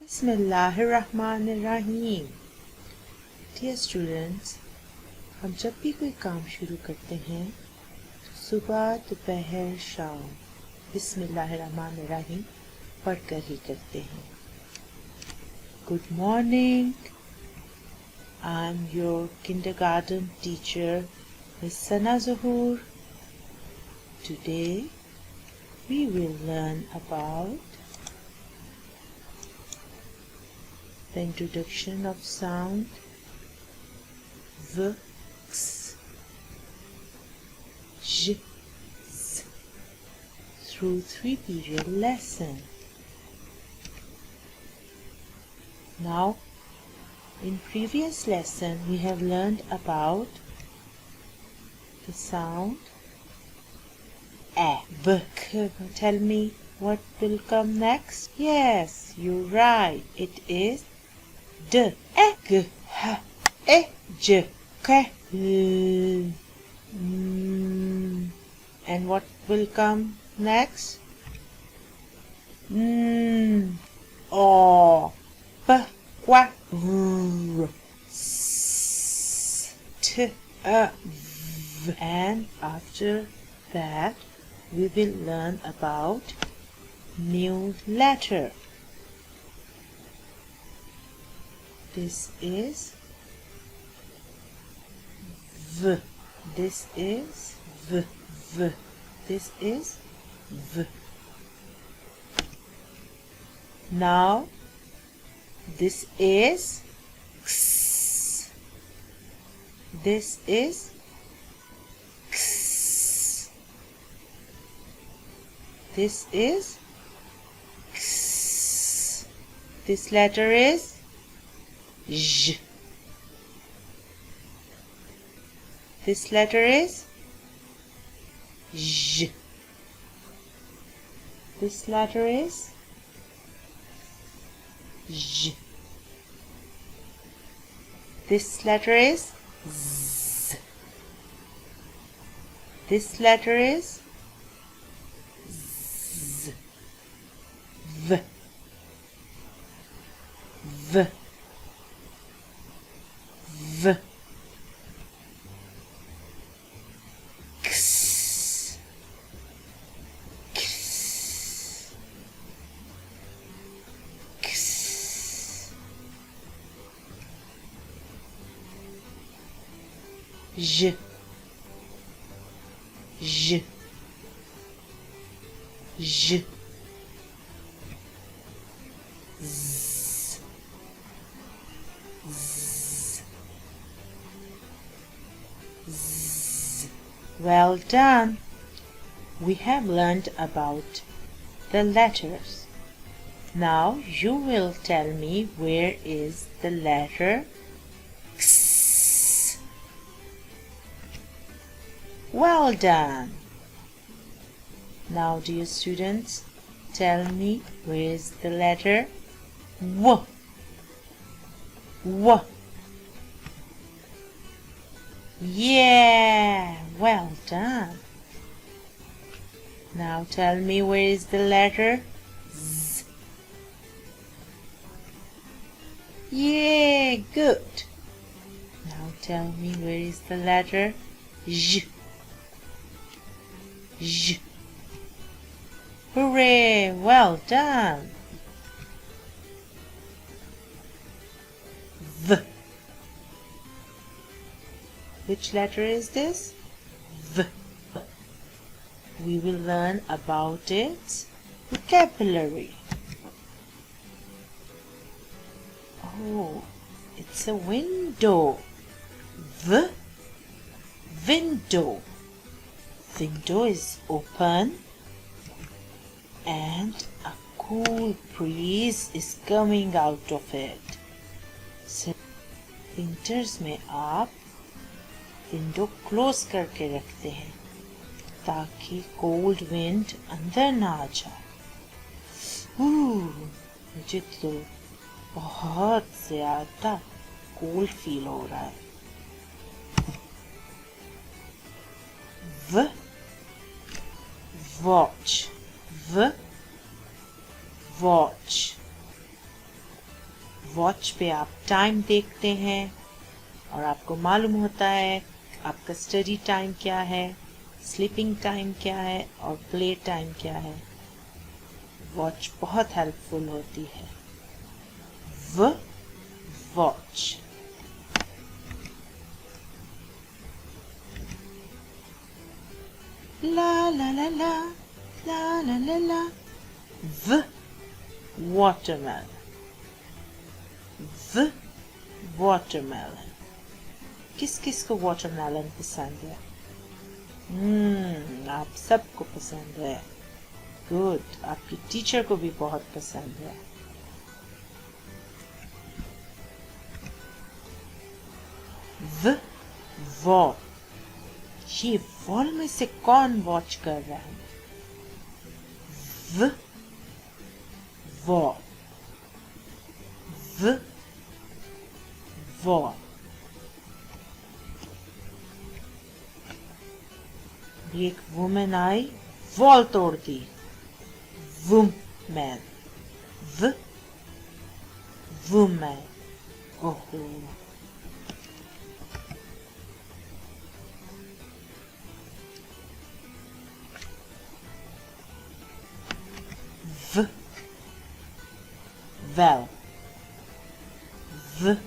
बिस्मिल्लाहिर्रहमानिर्रहीम। Dear students, हम जब भी कोई काम शुरू करते हैं तो सुबह दोपहर शाम बिस्मिल्लाहिर्रहमानिर्रहीम पढ़कर ही करते हैं। Good morning, I am your kindergarten teacher, Miss Sana ZAHOOR. Today we will learn about the introduction of sound v, x, j, s through 3-period lesson. Now, in previous lesson we have learned about the sound a, b. Tell me what will come next. Yes, you're right. It is d, e, g, h, e, j, k, l. And what will come next? O, p, qua, r, s, t, v. And after that we will learn about new letter. This is v. This is v. V. This is v. Now this is x. This is x. This is x. This letter is j. This letter is j. This letter is j. This letter is z. This letter is z. V. V. V. X. X. X. J. J. J. Z. Z. Z. Well done. We have learned about the letters. Now you will tell me where is the letter X. Well done. Now, dear students, tell me where is the letter W. W. Yeah, well done. Now tell me where is the letter Z. Yeah, good. Now tell me where is the letter J. J. Hooray, well done. V. Which letter is this? V. We will learn about its vocabulary. Oh, it's a window. V. Window. Window is open and a cool breeze is coming out of it. So, winters में आप window close करके रखते हैं ताकि cold wind अंदर ना आ जाए। मुझे तो बहुत ज्यादा कोल्ड फील हो रहा है। watch, watch. वॉच पे आप टाइम देखते हैं और आपको मालूम होता है आपका स्टडी टाइम क्या है, स्लीपिंग टाइम क्या है और प्ले टाइम क्या है। वॉच बहुत हेल्पफुल होती है। वॉच। ला ला ला ला ला ला ला ला। वाटरमेलन। वाटरमेलन। किस किस को वाटरमेलन पसंद है? आप सबको पसंद है। गुड, आपकी टीचर को भी बहुत पसंद है। वॉल। ये वॉल में से कौन वॉच कर रहा है? वॉल। वॉल। एक वुमेन आई, वॉल तोड़ दी। वुमेन। वुमेन। ओहो। well well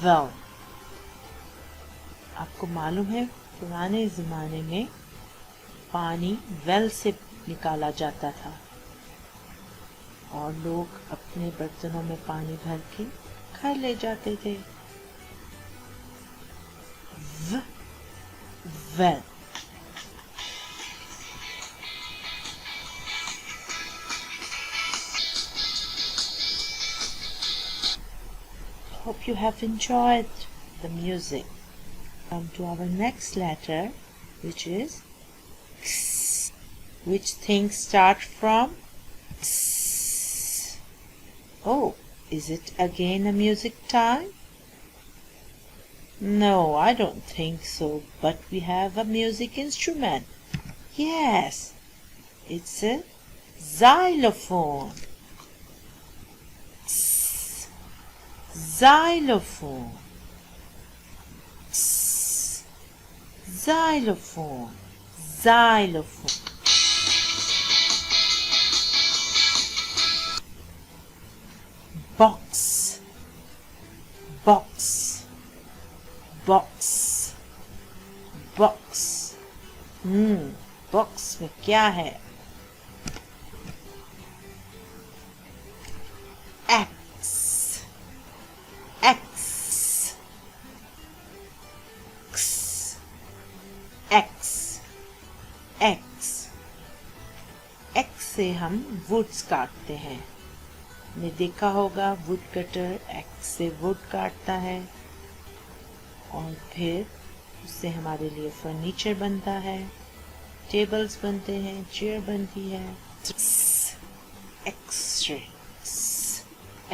well। आपको मालूम है पुराने जमाने में पानी वेल से निकाला जाता था और लोग अपने बर्तनों में पानी भर के घर ले जाते थे। well। Hope you have enjoyed the music. Come to our next letter, which is X. Which things start from X? Oh, is it again a music time? No, I don't think so, but we have a music instrument. Yes, it's a xylophone. Xylophone. Xylophone. Xylophone. Box. Box. Box. Box. Box में क्या है? X. X. X. X. X. X से हम woods काटते हैं। ने देखा होगा वुड कटर एक्स से वुड काटता है और फिर उससे हमारे लिए फर्नीचर बनता है, टेबल्स बनते हैं, चेयर बनती है। एक्सरे।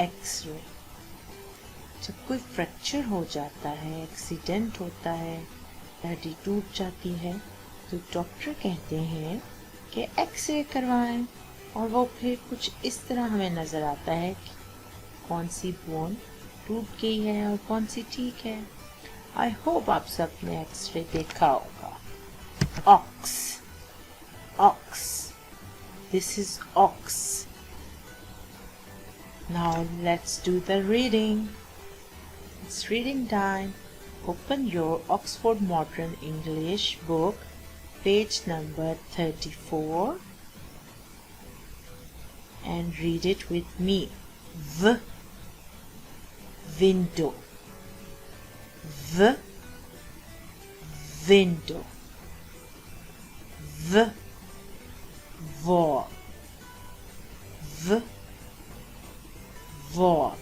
एक्सरे। जब कोई फ्रैक्चर हो जाता है, एक्सीडेंट होता है, हड्डी टूट जाती है तो डॉक्टर कहते हैं कि एक्सरे करवाएं और वो फिर कुछ इस तरह हमें नजर आता है कि कौन सी बोन टूट गई है और कौन सी ठीक है। आई होप आप सब ने एक्सरे देखा होगा। Ox. Ox. This is ox. Now let's do the reading. It's reading time. Open your Oxford modern English book, page number 34 and read it with me. Window. Window. Wall. Wall.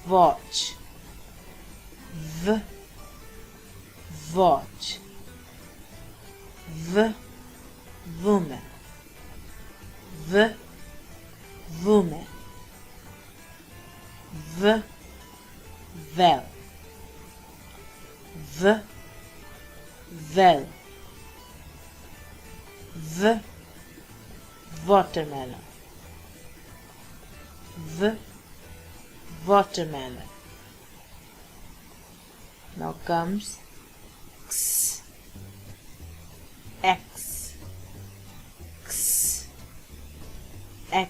Watch. Watch. Woman. Woman. Well. Well. V, watermelon. V, watermelon. Now comes X, X, X, X,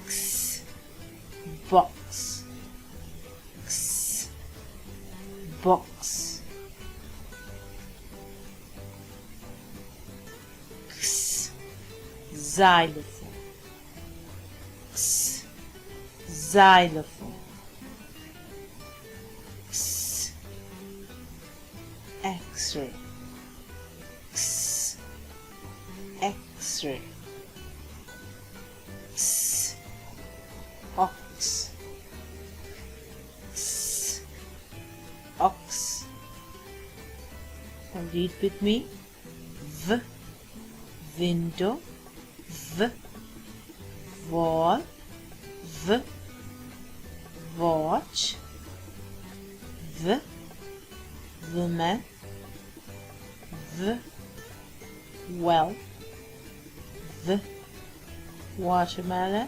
X, box, X, box, X, xylophone, X, xylophone, X, X-ray, X, X-ray, X, ox, X, ox. Now read with me. V, window, V, wall, V, watch, V, woman, V, well, V, watermelon,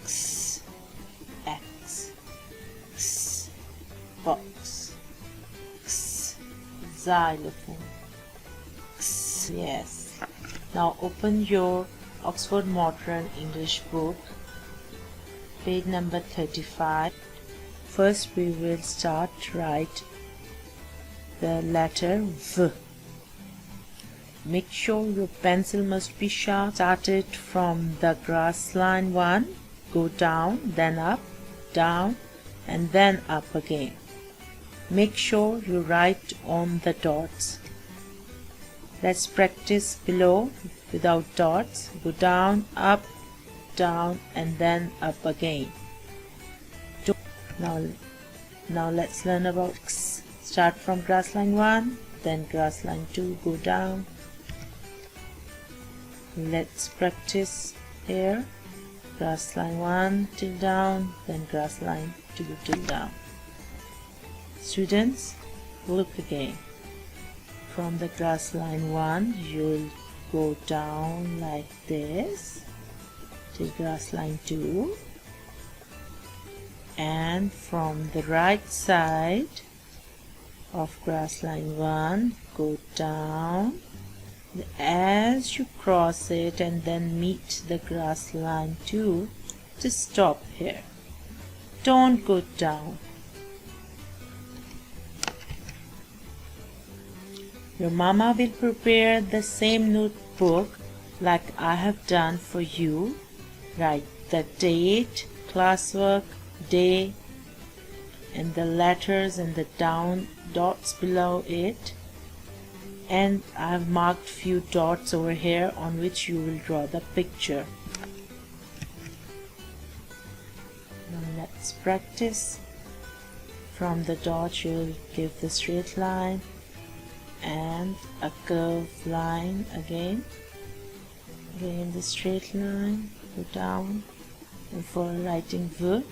X, X, X, box, X, xylophone, X. Yes. Now open your Oxford Modern English book, page number 35. First we will start write the letter V. Make sure your pencil must be sharp. Start it from the grass line 1, go down, then up, down, and then up again. Make sure you write on the dots. Let's practice below without dots. Go down, up, down, and then up again. Now let's learn about X. Start from grass line 1, then grass line 2, go down. Let's practice here. Grass line 1 till down, then grass line 2 till down. Students, look again. From the grass line 1, you'll go down like this till grass line 2. And from the right side of grass line 1, go down as you cross it and then meet the grass line 2. Just stop here. Don't go down. Your mama will prepare the same notebook like I have done for you. Write the date, classwork, day, and the letters and the down dots below it. And I have marked few dots over here on which you will draw the picture. Now let's practice. From the dot you will give the straight line and a curved line again the straight line, go down. And for writing V,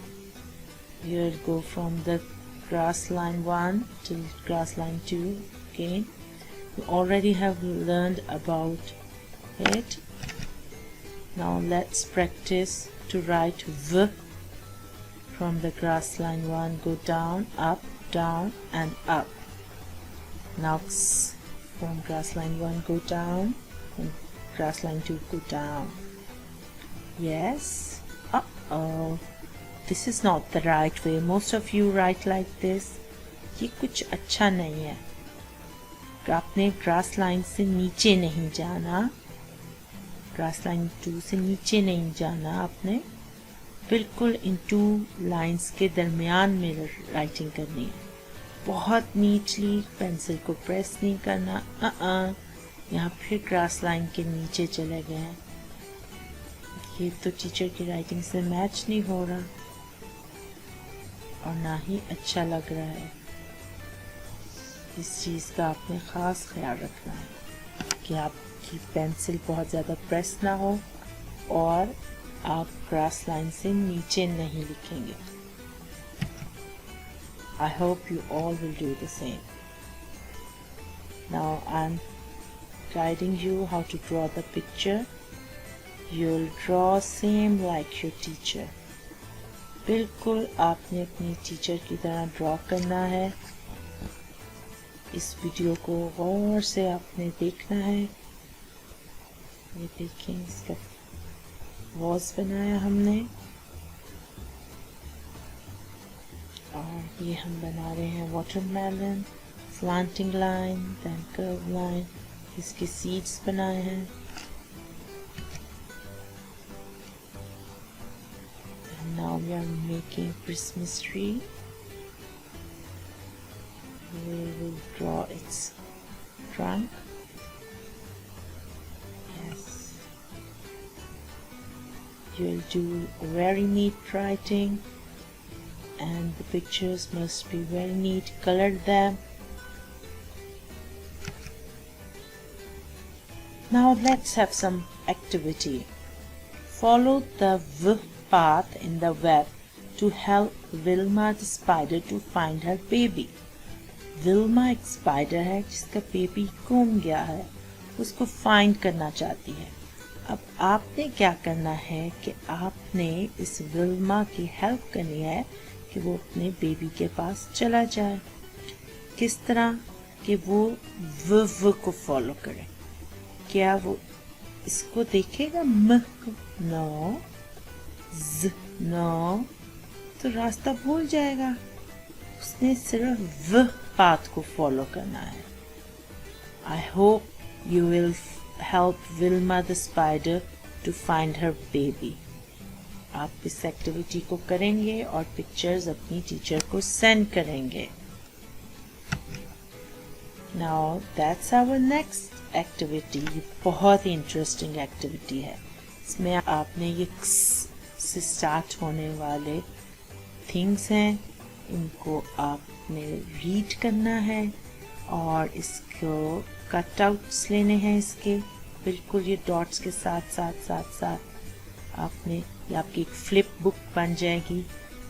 you will go from the grass line 1 till grass line 2 again. You already have learned about it. Now let's practice to write V. From the grass line 1, go down, down, and up. Now X. From grass line 1, go down, and grass line 2, go down. Yes. Uh-oh. This is not the right way. Most of you write like this. ये कुछ अच्छा नहीं है. आपने grass line से नीचे नहीं जाना. ग्रास लाइन 2 से नीचे नहीं जाना. आपने बिल्कुल इन 2 लाइंस के दरमियान में राइटिंग करनी है. बहुत नीचली पेंसिल को प्रेस नहीं करना. यहाँ फिर ग्रास लाइन के नीचे चले गए हैं. ये तो टीचर की राइटिंग से मैच नहीं हो रहा और ना ही अच्छा लग रहा है. इस चीज़ का आपने ख़ास ख्याल रखना है कि आपकी पेंसिल बहुत ज़्यादा प्रेस ना हो और आप ग्रास लाइन से नीचे नहीं लिखेंगे. I hope you all will do the same. Now I'm guiding you how to draw the picture. You'll draw same like your teacher. बिल्कुल आपने अपनी टीचर की तरह ड्रॉ करना है. इस वीडियो को गौर से आपने देखना है. ये देखें, इसका वॉज बनाया हमने और ये हम बना रहे हैं watermelon, slanting line, then curve line. इसके सीड्स बनाए हैं. Now we are making Christmas tree. We will draw its trunk. Yes. You'll do very neat writing, and the pictures must be very neat. Color them. Now let's have some activity. Follow the V path in the web to help Wilma the spider to find her baby. Wilma एक spider है जिसका baby गुम गया है. उसको find करना चाहती है. अब आपने क्या करना है कि आपने इस विल्मा की हेल्प करनी है कि वो अपने बेबी के पास चला जाए. किस तरह कि वो व को फॉलो करे. क्या वो इसको देखेगा म को? नो. ज नो, तो रास्ता भूल जाएगा. उसने सिर्फ व पाथ को फॉलो करना है. I hope you will help Wilma the spider to find her baby. आप इस एक्टिविटी को करेंगे और पिक्चर्स अपनी टीचर को सेंड करेंगे. Now that's our next activity. बहुत ही इंटरेस्टिंग एक्टिविटी है. इसमें आपने ये से स्टार्ट होने वाले थिंग्स हैं, इनको आपने रीड करना है और इसको कटआउट्स लेने हैं. इसके बिल्कुल ये डॉट्स के साथ साथ साथ साथ आपने, ये आपकी एक फ्लिप बुक बन जाएगी.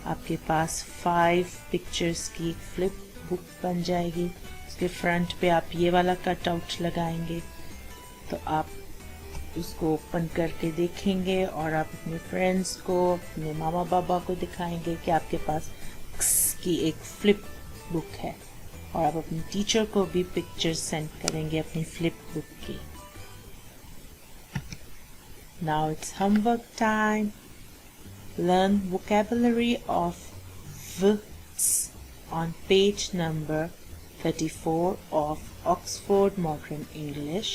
आपके पास 5 पिक्चर्स की एक फ्लिप बुक बन जाएगी. उसके फ्रंट पे आप ये वाला कटआउट लगाएंगे तो आप उसको ओपन करके देखेंगे और आप अपने फ्रेंड्स को, अपने मामा पापा को दिखाएंगे कि आपके पास की एक फ्लिप बुक है. और आप अपनी टीचर को भी पिक्चर्स सेंड करेंगे अपनी फ्लिप बुक की. Now it's homework time. Learn vocabulary of words on page number 34 of Oxford Modern English.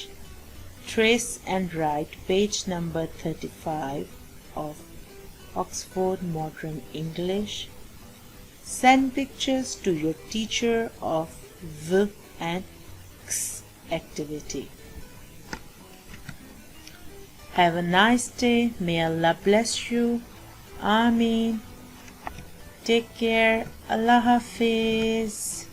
Trace and write page number 35 of Oxford Modern English. Send pictures to your teacher of V and X activity. Have a nice day. May Allah bless you. Ameen. Take care. Allah Hafiz.